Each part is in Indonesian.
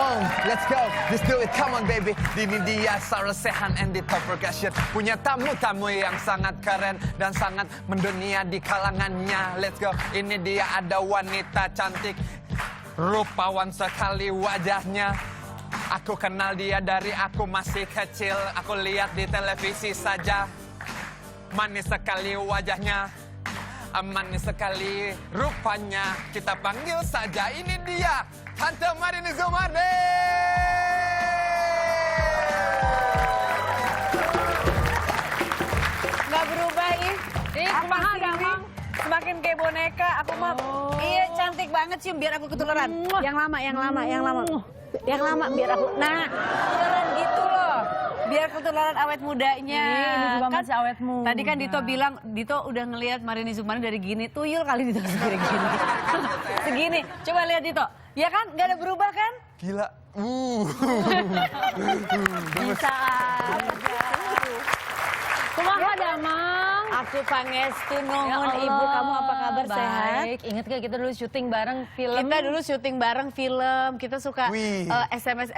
on, let's go, just do it, come on baby. Ini dia Sarah Sechan and the Top Percussion. Punya tamu-tamu yang sangat keren dan sangat mendunia di kalangannya. Let's go, ini dia ada wanita cantik, rupawan sekali wajahnya. Aku kenal dia dari aku masih kecil. Aku lihat di televisi saja. Manis sekali wajahnya, manis sekali rupanya. Kita panggil saja, ini dia Tante Marini Zumarni. Nggak berubah, Ih. Kumaha Damang? Semakin kayak boneka, aku mah. Iya, cantik banget sih, biar aku ketularan. Yang lama. Yang lama biar aku. Nah, ketularan gitu loh. Biar ketularan awet mudanya. Ini juga Kan masih awet muda. Tadi kan Dito bilang, Dito udah ngelihat Marini Zumarni dari gini. Tuyul kali Dito segini. Segini. Coba lihat Dito. Ya kan? Nggak ada berubah kan? Gila. Bisa. Kumaha Damang? Aku pangestu Ya nuhun Allah, ibu, kamu apa kabar, sehat? Baik. Ingat gak kita dulu syuting bareng film? Kita dulu syuting bareng film, kita suka Wih.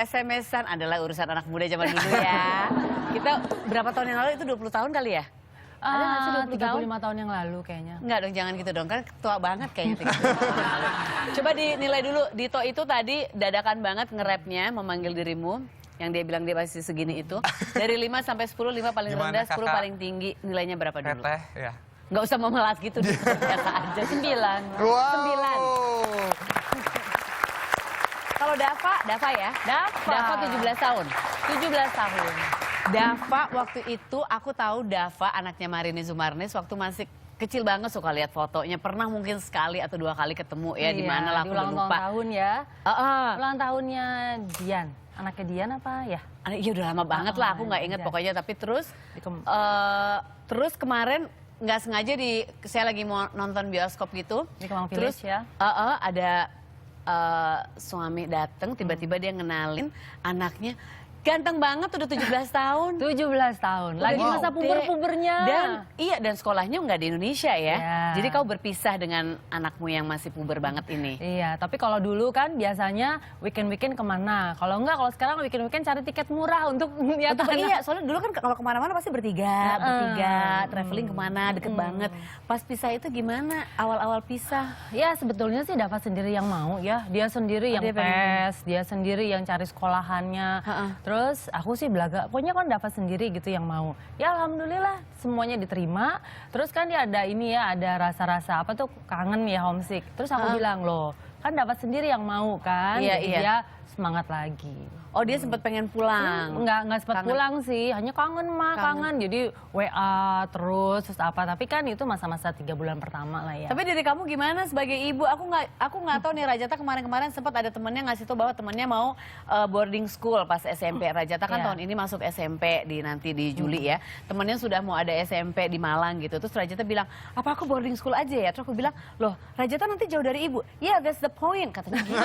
SMS-an adalah urusan anak muda zaman dulu ya. Kita berapa tahun yang lalu, itu 20 tahun kali ya? Ada nggak sih 20 tahun? 35 tahun yang lalu kayaknya. Enggak dong, jangan gitu dong, kan tua banget kayaknya. 30 tahun yang lalu. Coba dinilai dulu, Dito itu tadi dadakan banget nge-rapnya, memanggil dirimu. Yang dia bilang dia masih segini itu. Dari 5 sampai 10, 5 paling Gimana, rendah, 10 Kakak? paling tinggi. Nilainya berapa dulu? Teteh, ya. Nggak usah memelas gitu, biasa aja. 9. Wow. Kalau Dava ya? Dava 17 tahun. 17 tahun. Dava waktu itu aku tahu Dava anaknya Marini Zumarni waktu masih kecil banget, suka lihat fotonya. Pernah mungkin sekali atau 2 kali ketemu ya, di mana lah aku udah lupa. Ulang tahun ya. Ulang tahunnya Dian. Anaknya Dian apa ya? Iya udah lama banget lah, aku nggak inget pokoknya. Tapi terus kemarin nggak sengaja saya lagi mau nonton bioskop gitu. Di Kemang Terus Village ya. ada suami dateng, tiba-tiba dia ngenalin anaknya. Ganteng banget, udah 17 tahun. 17 tahun. Lagi Wow. masa puber-pubernya. Dan sekolahnya nggak di Indonesia ya. Ya. Jadi kau berpisah dengan anakmu yang masih puber banget ini. Iya, tapi kalau dulu kan biasanya weekend-weekend kemana? Kalau enggak, kalau sekarang weekend-weekend cari tiket murah untuk lihat anak. Iya, soalnya dulu kan kalau kemana-mana pasti bertiga, traveling kemana, deket banget. Pas pisah itu gimana? Awal-awal pisah? Ya sebetulnya sih Dava sendiri yang mau ya. Dia sendiri yang dia pengen. dia sendiri yang cari sekolahannya. Terus aku sih belaga, pokoknya kan Dava sendiri gitu yang mau. Ya alhamdulillah semuanya diterima. Terus kan dia ada ini ya, ada rasa-rasa apa tuh, kangen ya, homesick. Terus aku bilang, loh kan Dava sendiri yang mau kan. Iya, Jadi iya. dia semangat lagi. Oh, dia sempat pengen pulang. Nggak sempat pulang sih, hanya kangen kangen. Jadi WA terus apa, tapi kan itu masa-masa 3 bulan pertama lah ya. Tapi dari kamu gimana sebagai ibu? Aku nggak tahu nih, Rajata kemarin sempat ada temennya ngasih tahu bahwa temennya mau boarding school pas SMP. Rajata kan tahun ini masuk SMP nanti di Juli ya. Temennya sudah mau ada SMP di Malang gitu. Terus Rajata bilang, apa aku boarding school aja ya? Terus aku bilang, loh Rajata nanti jauh dari ibu. Yeah, that's the point, katanya gitu.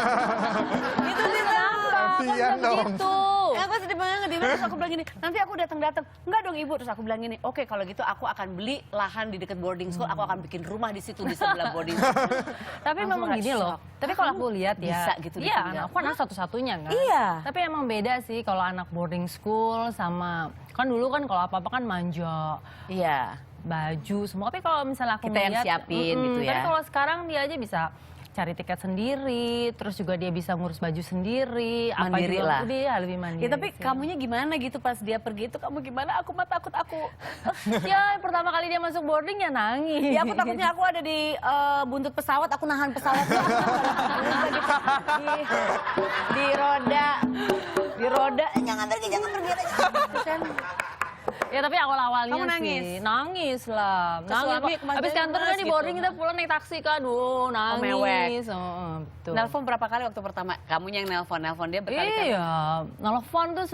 Itu dia bilang. Kasian dong. Gitu. Aku sedih banget, terus aku bilang gini, nanti aku datang. Enggak dong ibu, terus aku bilang gini, oke kalau gitu aku akan beli lahan di dekat boarding school, aku akan bikin rumah di situ di sebelah boarding school. Tapi memang gini loh, tapi kalau aku lihat ya, bisa gitu iya ditinggal. aku anak satu-satunya kan. Iya. Tapi emang beda sih kalau anak boarding school sama, kan dulu kan kalau apa-apa kan manja. Iya. Baju semua, tapi kalau misalnya aku Kita yang melihat, siapin gitu ya. Tapi kalau sekarang dia aja bisa cari tiket sendiri, terus juga dia bisa ngurus baju sendiri, Mandiri apa juga lah. dia lebih mandiri. Ya tapi sih. kamunya gimana gitu pas dia pergi itu, kamu gimana? Aku mah takut aku. Ya pertama kali dia masuk boarding ya nangis. Ya aku takutnya aku ada di buntut pesawat, aku nahan pesawat. di roda. Jangan pergi. Kan. Ya tapi awal-awalnya Kamu nangis? sih nangis lah. Ke Nangis suami, kok. kemana Habis kantor kan di gitu. boarding kita pulang naik taksi kan. Nangis. Betul. Nelpon berapa kali waktu pertama? Kamunya yang nelpon dia berkali-kali. Iya, nelfon tuh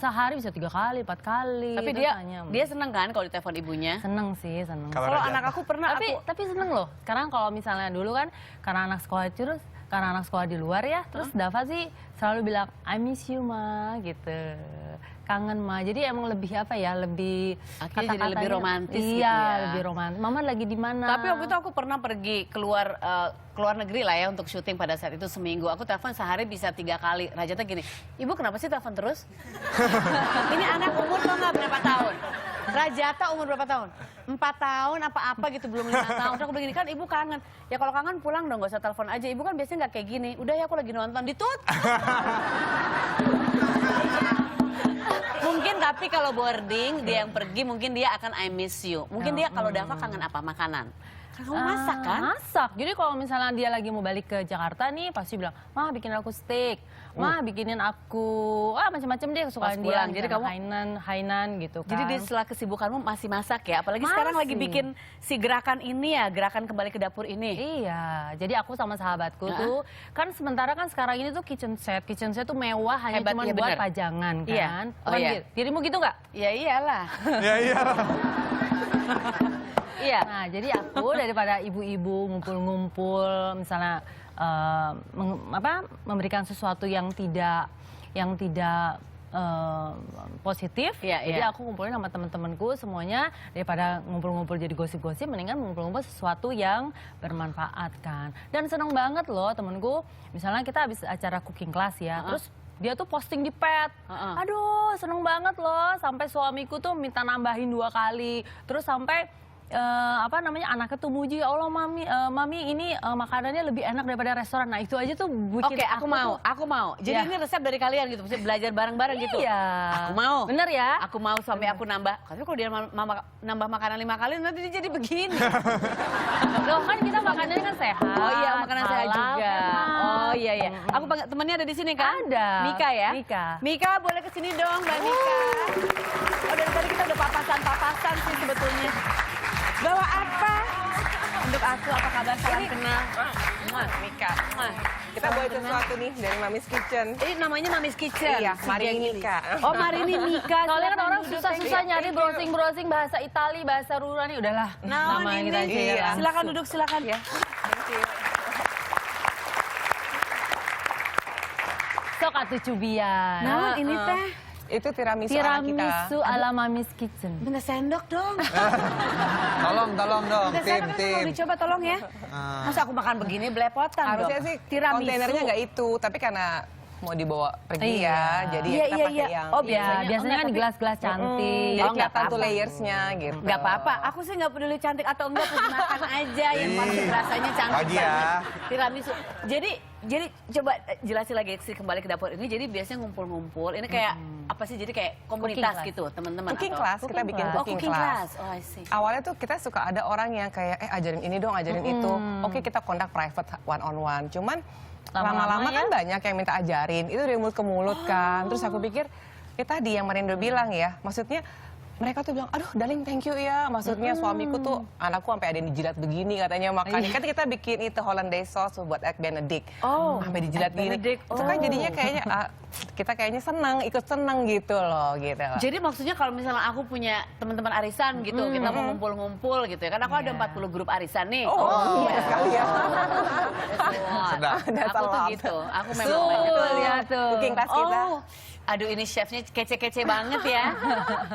sehari bisa 3 kali, 4 kali. Tapi Terus dia tanya, seneng kan kalau ditelepon ibunya? seneng sih, seneng. Kalau Kalau Rajata. anak aku pernah Tapi seneng loh. Sekarang kalau misalnya dulu kan karena anak sekolah di luar ya, terus Dava sih selalu bilang I miss you ma gitu. kangen Ma. Jadi emang lebih apa ya, lebih Akhirnya jadi lebih romantis iya, gitu ya. lebih romantis. Mama lagi di mana? Tapi waktu itu aku pernah pergi keluar negeri lah ya untuk syuting pada saat itu seminggu. Aku telepon sehari bisa 3 kali. Rajata gini, ibu kenapa sih telepon terus? Ini anak umur tau nggak berapa tahun? Rajata umur berapa tahun? 4 tahun apa-apa gitu, belum 5 tahun. Terus aku begini, kan ibu kangen. Ya kalau kangen pulang dong, gak usah telepon aja. Ibu kan biasanya nggak kayak gini. Udah ya aku lagi nonton, ditut. Mungkin tapi kalau boarding, dia yang pergi mungkin dia akan I miss you. Mungkin dia kalau Dava kangen apa? Makanan. Kamu masak kan? Masak. Jadi kalau misalnya dia lagi mau balik ke Jakarta nih, pasti bilang, "Ma, bikin aku steak. Ma, bikinin aku macam-macam dia kesukaan Pas dia." pulang, jadi kamu Hainan gitu kan. Jadi di sela kesibukanmu masih masak ya? Apalagi sekarang lagi Masih. bikin si gerakan ini ya, gerakan kembali ke dapur ini. Iya, jadi aku sama sahabatku tuh, kan sementara kan sekarang ini tuh kitchen set tuh mewah hanya Hebat, cuma iya buat bener. pajangan kan. Iya. Oh, Bukan iya. Dirimu gitu nggak? Ya iyalah. Ya iya. Iya. Nah, jadi aku daripada ibu-ibu ngumpul-ngumpul, misalnya memberikan sesuatu yang tidak positif, Iya, jadi iya. aku ngumpulin sama teman-temanku semuanya, daripada ngumpul-ngumpul jadi gosip-gosip, mendingan ngumpul-ngumpul sesuatu yang bermanfaat kan. Dan seneng banget loh temenku, misalnya kita habis acara cooking class ya, terus dia tuh posting di pet, aduh seneng banget loh, sampai suamiku tuh minta nambahin 2 kali, terus sampai anaknya tuh muji, ya Allah mami ini makanannya lebih enak daripada restoran. Nah itu aja tuh bikin Oke, aku mau. Jadi Ya. ini resep dari kalian gitu, mesti belajar bareng-bareng gitu. Iya. Aku mau. Bener ya? Aku mau suami aku nambah. Tapi kalau dia nambah makanan 5 kali nanti dia jadi begini. Loh kan kita makanannya kan sehat. Oh iya, makanan sehat halal, juga. enak. Oh iya. Aku temennya ada di sini kan? Ada. Mika ya? Mika. Boleh kesini dong Mbak Mika. Oh dari tadi kita udah papasan sih sebetulnya. Bawa apa? Untuk aku, apa kabar? Salam kenal. Mika. Kita Salam bawa kenal. sesuatu nih dari Mami's Kitchen. Ini namanya Mami's Kitchen. Iya, Si Marini Jenny. Mika. Oh Marini Mika. Soalnya kan Silakan orang duduk, susah-susah thank you. nyari browsing bahasa Itali, bahasa Rurani, udahlah. Nah, nama ini. kita aja ya Iya. langsung. Silakan duduk, silakan ya. Sok atuh cubian. Nah, ini teh. Itu tiramisu ala kita. Tiramisu ala Mami's Kitchen. Minta sendok dong. Tolong dong, Minta sendok tim. mau dicoba tolong ya. Masa aku makan begini belepotan Harusnya dong. sih Tiramisu. kontainernya nggak itu, tapi karena mau dibawa pergi Iya. ya, jadi Iya, kita iya, pakai iya. yang Oh, ini. Ya, Biasanya biasanya kan di tapi- gelas-gelas cantik. Jadi Oh, nggak kelihatan tuh apa-apa. layersnya gitu. Nggak apa-apa, aku sih nggak peduli cantik atau enggak, pergi makan aja yang pasti rasanya cantik Pagi ya. banget. Tiramisu. Jadi coba jelasin lagi sih kembali ke dapur ini. Jadi biasanya ngumpul-ngumpul. Ini kayak apa sih? Jadi kayak komunitas class. gitu, teman-teman. Cooking atau- class, kita bikin Oh, cooking cooking class. class. Oh, I see. Awalnya tuh kita suka ada orang yang kayak ajarin ini dong, ajarin itu. Oke, kita kontak private one on one. Cuman lama-lama ya. kan banyak yang minta ajarin. Itu dari mulut ke mulut kan. Terus aku pikir tadi yang Marindo bilang ya, maksudnya mereka tuh bilang, aduh darling thank you ya. Maksudnya suamiku tuh, anakku sampai ada yang dijilat begini katanya makanya. Kan kita bikin itu Hollandaise sauce buat egg benedict. Oh, Sampai dijilat egg gini. benedict. Itu kan jadinya kayaknya, kita kayaknya senang, ikut senang gitu loh. Gitu. Jadi maksudnya kalau misalnya aku punya teman-teman arisan gitu, kita mau ngumpul-ngumpul gitu ya. Kan aku ada 40 grup arisan nih. Oh, banyak sekali ya. Sedap. Aku tuh gitu. Aku memang Betul, gitu. ya tuh. Cooking class kita. Oh, aduh ini chefnya kece-kece banget ya.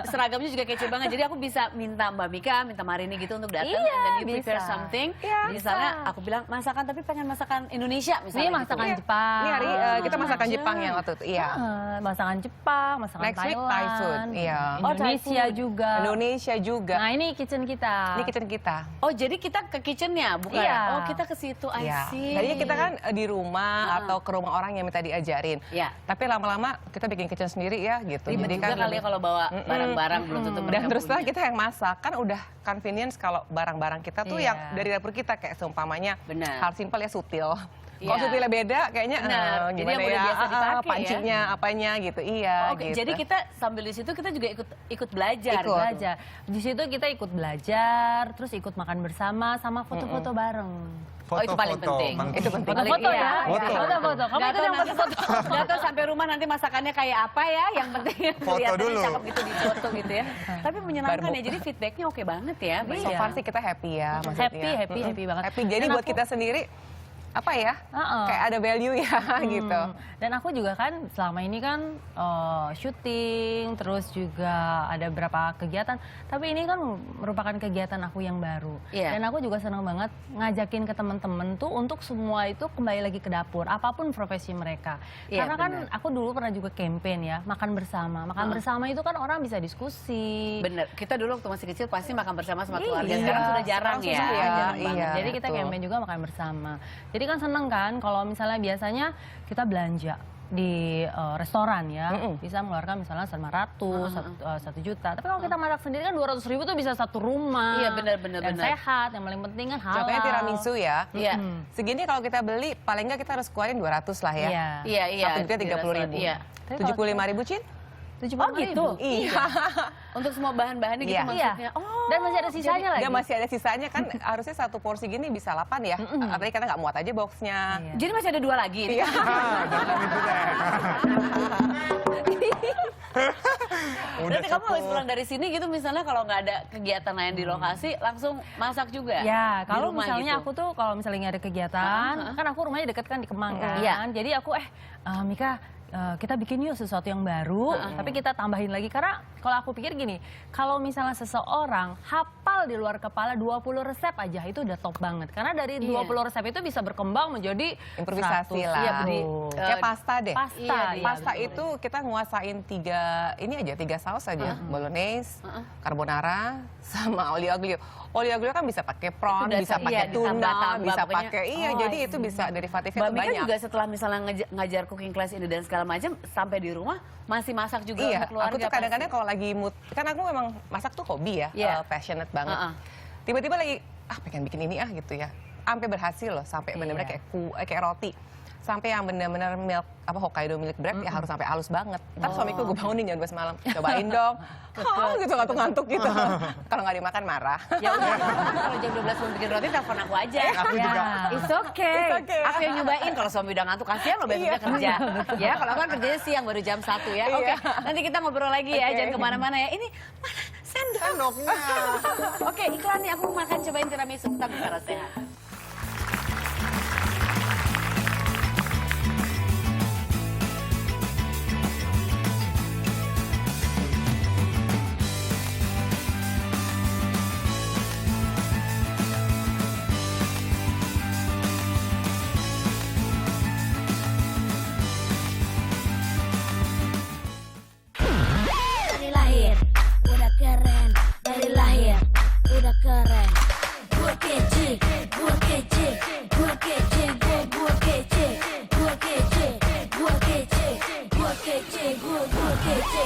Seragamnya juga kece banget. Jadi aku bisa minta Mbak Mika, minta Marini gitu untuk datang. Iya, and then you prepare bisa. something. Iya, Misalnya aku bilang masakan tapi pengen masakan Indonesia misalnya. Ini masakan gitu. Jepang. Ini hari kita masakan aja. Jepang yang waktu itu. Iya. Masakan Jepang, masakan Next week Thailand. Thai food, iya. Oh, Thai Indonesia food. juga. Indonesia juga. Nah ini kitchen kita. Ini kitchen kita. Oh jadi kita ke kitchennya bukan? Iya. Oh kita ke situ, I Iya. see. Tadinya kita kan di rumah atau ke rumah orang yang minta diajarin. Iya. Tapi lama-lama kita bikin kitchen sendiri ya gitu. Ribet juga kali ya kalau bawa barang-barang belum tentu mereka Dan terus terang punya. kita yang masak kan udah convenience kalau barang-barang kita tuh Iya. yang dari dapur kita kayak seumpamanya Benar. hal simpel ya sutil. Kalau Iya. sutilnya beda kayaknya Benar. Jadi gimana yang udah ya biasa dipakai ya. pancinya apanya gitu. Iya Oke, gitu. jadi kita sambil di situ kita juga ikut belajar. Ikut. Belajar. Di situ kita ikut belajar, terus ikut makan bersama, sama foto-foto bareng. Oh itu paling penting. Itu penting. Foto-foto Iya. ya. Foto. Foto-foto. Kamu Nggak itu tahu yang nanti foto-foto. nggak tahu sampai rumah nanti masakannya kayak apa ya, yang penting Foto kelihatannya dulu. cakep gitu di foto gitu ya. Tapi menyenangkan Barbu. ya, jadi feedbacknya oke banget ya. So Iya. far sih kita happy ya maksudnya. Happy banget. Happy. Jadi Dan buat aku- kita sendiri apa ya, kayak ada value ya gitu. Dan aku juga kan selama ini kan syuting, terus juga ada beberapa kegiatan. Tapi ini kan merupakan kegiatan aku yang baru. Iya. Dan aku juga senang banget ngajakin ke teman-teman tuh untuk semua itu kembali lagi ke dapur, apapun profesi mereka. Iya, Karena kan benar. aku dulu pernah juga campaign ya, makan bersama. Makan bersama itu kan orang bisa diskusi. Bener, kita dulu waktu masih kecil pasti makan bersama sama keluarga. Iya, Sekarang sudah jarang sekarang ya. susah ya. Jarang banget. Iya, Jadi kita betul. campaign juga makan bersama. Jadi kan seneng kan kalau misalnya biasanya kita belanja di restoran ya, bisa mengeluarkan misalnya 500, 1 juta. Tapi kalau kita masak sendiri kan 200.000 tuh bisa satu rumah. Iya, benar, benar, Dan benar. sehat, yang paling penting kan halal. Contohnya tiramisu ya. Iya. Segini kalau kita beli paling nggak kita harus keluarin 200 lah ya. Iya. Iya, iya. 1.030.000. Iya. Tapi kalau- 75.000 Cin? 75.000. Oh gitu? Iya. Untuk semua bahan-bahannya gitu Iya. maksudnya. Oh. Dan masih ada sisanya lagi. Dia masih ada sisanya kan harusnya satu porsi gini bisa 8 ya. Apalagi karena nggak muat aja boxnya. Iya. Jadi masih ada 2 lagi. Iya. Jangan itu deh. Udah Berarti kamu habis cukup. pulang dari sini gitu misalnya kalau nggak ada kegiatan lain di lokasi langsung masak juga? Ya, Di kalau rumah misalnya gitu? aku tuh kalau misalnya nggak ada kegiatan, kan aku rumahnya deket kan di Kemang kan. Iya. Jadi aku Mika kita bikin yuk sesuatu yang baru, tapi kita tambahin lagi karena kalau aku pikir gini, kalau misalnya seseorang hafal di luar kepala 20 resep aja itu udah top banget. Karena dari 20 resep itu bisa berkembang menjadi Improvisasi 100. lah. Iya, betul. Kayak pasta deh. Pasta, Iya, iya, Pasta betul. itu kita nguasain 3 saus aja. Bolognese, carbonara, sama olio aglio. Olio aglio kan bisa pakai prawn, Itu bisa dasar, pakai iya, tuna, ditambah-tambah, bisa pokoknya. pakai Oh, jadi I itu see. bisa derivatifnya Mbak tuh Mika banyak. juga setelah misalnya ngajar cooking class ini dan segala macam sampai di rumah masih masak juga Iya, untuk keluarga. aku tuh kadang-kadang kalau lagi mood, kan aku memang masak tuh hobi ya, Iya. passionate banget. Tiba-tiba lagi, pengen bikin ini gitu ya. Sampai berhasil loh, sampai benar-benar Iya. kayak roti. Sampai yang benar-benar milk, Hokkaido milk bread ya harus sampai halus banget. Ntar suamiku gue bangunin jam 12 malam, cobain dong. Gitu ngantuk-ngantuk gitu. Kalau nggak dimakan marah. Ya udah, kalau jam 12 belum bikin roti telepon aku aja. Aku juga. It's okay. It's okay. Aku yang nyobain. Kalau suami udah ngantuk kasihan lo besoknya kerja. Ya, kalau aku kan kerjanya siang baru jam 1 ya. Oke, Iya. nanti kita ngobrol lagi ya. Oke. Jangan kemana-mana ya. Ini mana sendok? Sendoknya. Oke, iklan nih aku makan cobain tiramisu tetap bicara sehat. Dari lahir udah keren, dari lahir udah keren. Gua kece, gua kece, gua kece, gua kece, gua kece, gua kece, gua kece, gua kece.